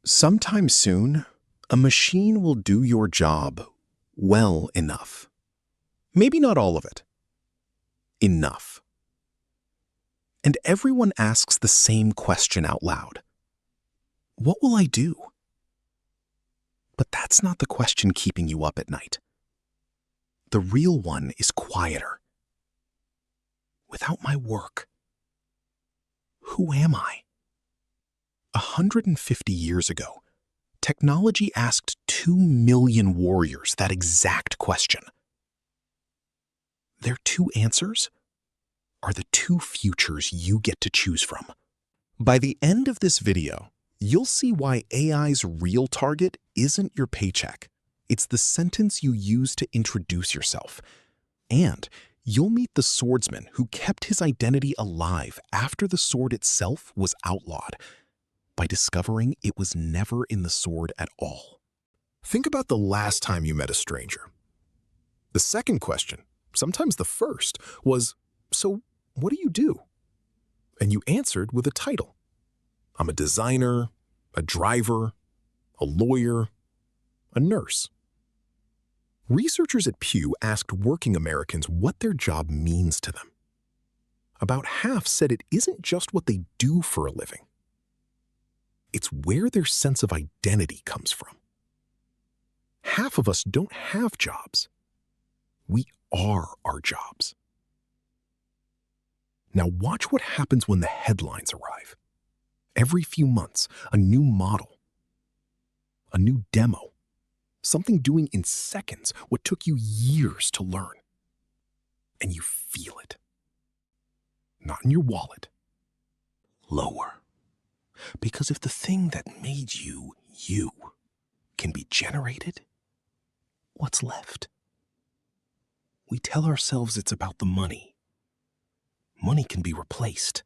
Sometime soon, a machine will do your job well enough. Maybe not all of it. Enough. And everyone asks the same question out loud. What will I do? But that's not the question keeping you up at night. The real one is quieter. Without my work, who am I? 150 years ago, technology asked 2 million warriors that exact question. Their 2 answers are the 2 futures you get to choose from. By the end of this video, you'll see why AI's real target isn't your paycheck. It's the sentence you use to introduce yourself. And you'll meet the swordsman who kept his identity alive after the sword itself was outlawed, by discovering it was never in the sword at all. Think about the last time you met a stranger. The second question, sometimes the first, was, "So what do you do?" And you answered with a title. I'm a designer, a driver, a lawyer, a nurse. Researchers at Pew asked working Americans what their job means to them. About half said it isn't just what they do for a living. It's where their sense of identity comes from. Half of us don't have jobs. We are our jobs. Now watch what happens when the headlines arrive. Every few months, a new model, a new demo, something doing in seconds what took you years to learn. And you feel it. Not in your wallet. Lower. Because if the thing that made you, you, can be generated, what's left? We tell ourselves it's about the money. Money can be replaced.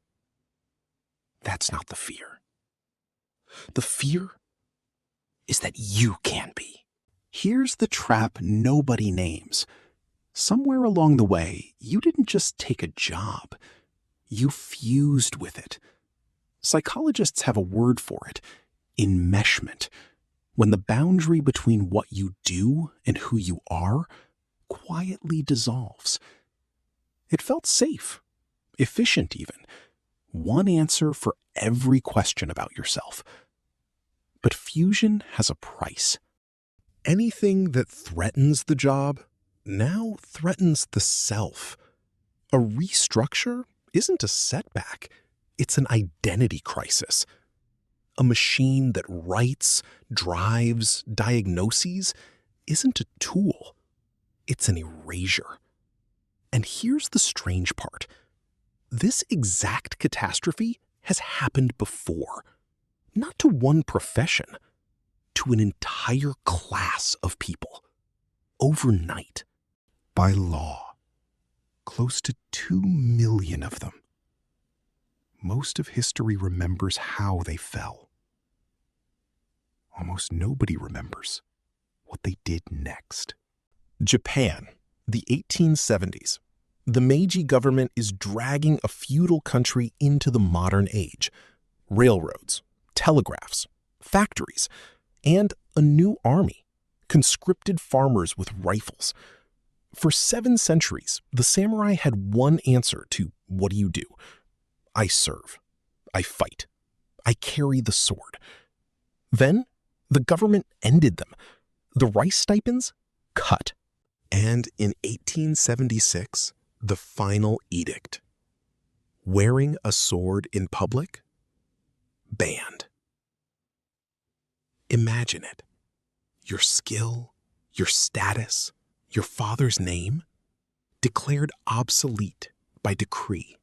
That's not the fear. The fear is that you can be. Here's the trap nobody names. Somewhere along the way, you didn't just take a job. You fused with it. Psychologists have a word for it, enmeshment, when the boundary between what you do and who you are quietly dissolves. It felt safe, efficient even, one answer for every question about yourself. But fusion has a price. Anything that threatens the job now threatens the self. A restructure isn't a setback. It's an identity crisis. A machine that writes, drives, diagnoses isn't a tool. It's an erasure. And here's the strange part. This exact catastrophe has happened before. Not to one profession, to an entire class of people. Overnight. By law. Close to 2 million of them. Most of history remembers how they fell. Almost nobody remembers what they did next. Japan, the 1870s. The Meiji government is dragging a feudal country into the modern age. Railroads, telegraphs, factories, and a new army, conscripted farmers with rifles. For 7 centuries, the samurai had one answer to what do you do? I serve. I fight. I carry the sword. Then, the government ended them. The rice stipends cut. And in 1876, the final edict. Wearing a sword in public? Banned. Imagine it. Your skill, your status, your father's name, declared obsolete by decree.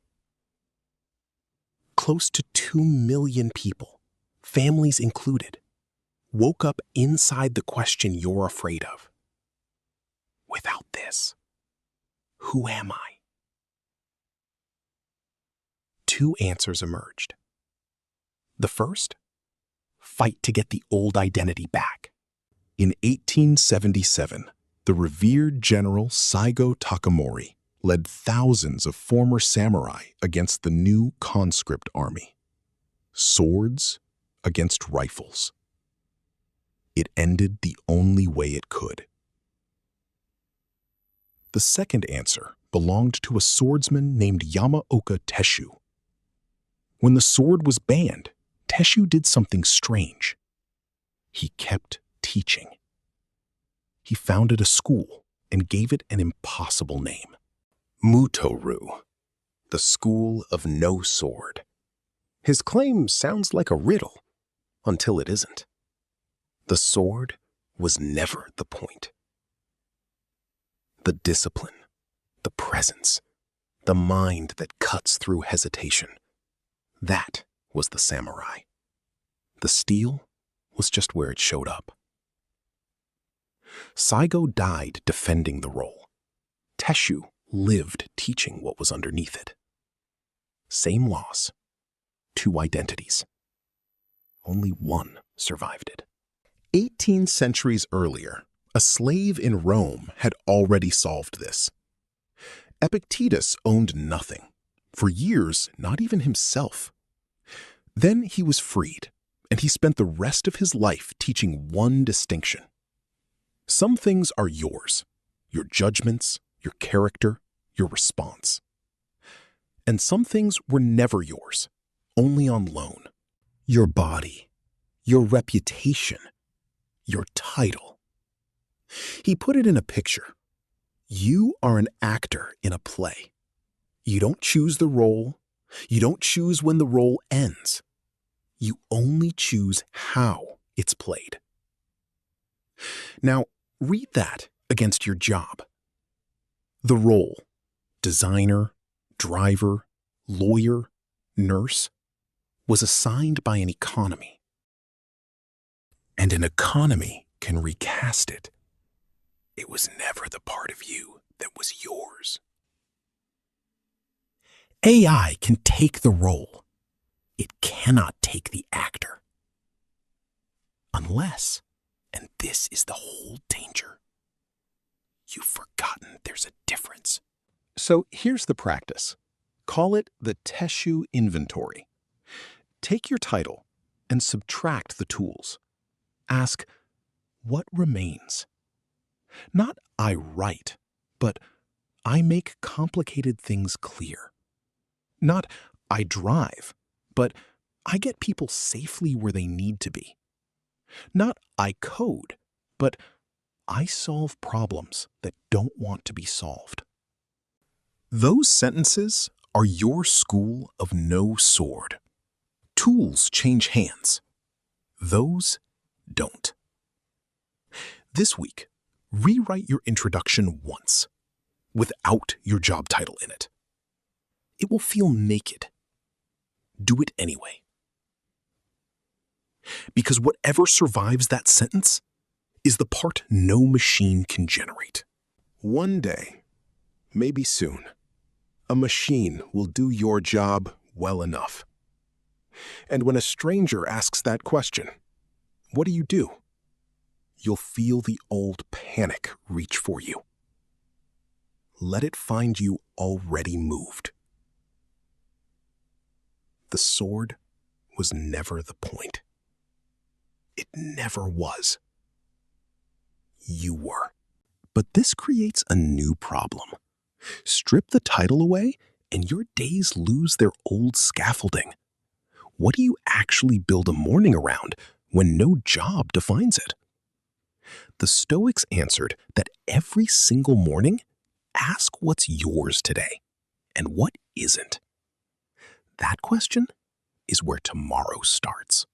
Close to 2 million people, families included, woke up inside the question you're afraid of. Without this, who am I? 2 answers emerged. The first, fight to get the old identity back. In 1877, the revered General Saigō Takamori led thousands of former samurai against the new conscript army. Swords against rifles. it ended the only way it could. The second answer belonged to a swordsman named Yamaoka Tesshū. When the sword was banned, Tesshū did something strange. He kept teaching. He founded a school and gave it an impossible name. Mutoru, the School of No Sword. His claim sounds like a riddle, until it isn't. The sword was never the point. The discipline, the presence, the mind that cuts through hesitation. That was the samurai. The steel was just where it showed up. Saigō died defending the role. Tesshū lived teaching what was underneath it. Same laws, two identities. Only one survived it. 18 centuries earlier, a slave in Rome had already solved this. Epictetus owned nothing. For years, not even himself. Then he was freed, and he spent the rest of his life teaching one distinction. Some things are yours, your judgments, your character, your response. And some things were never yours, only on loan. Your body, your reputation, your title. He put it in a picture. You are an actor in a play. You don't choose the role. You don't choose when the role ends. You only choose how it's played. Now, read that against your job. The role, designer, driver, lawyer, nurse, was assigned by an economy. And an economy can recast it. It was never the part of you that was yours. AI can take the role. It cannot take the actor. Unless, and this is the whole danger, you've forgotten there's a difference. So here's the practice. Call it the Tesshū inventory. Take your title and subtract the tools. Ask, what remains? Not I write, but I make complicated things clear. Not I drive, but I get people safely where they need to be. Not I code, but I solve problems that don't want to be solved. Those sentences are your school of no sword. Tools change hands. Those don't. This week, rewrite your introduction once, without your job title in it. It will feel naked. Do it anyway. Because whatever survives that sentence is the part no machine can generate. One day, maybe soon, a machine will do your job well enough. And when a stranger asks that question, what do? You'll feel the old panic reach for you. Let it find you already moved. The sword was never the point. It never was. You were. But this creates a new problem. Strip the title away, and your days lose their old scaffolding. What do you actually build a morning around when no job defines it? The Stoics answered that every single morning, ask what's yours today and what isn't. That question is where tomorrow starts.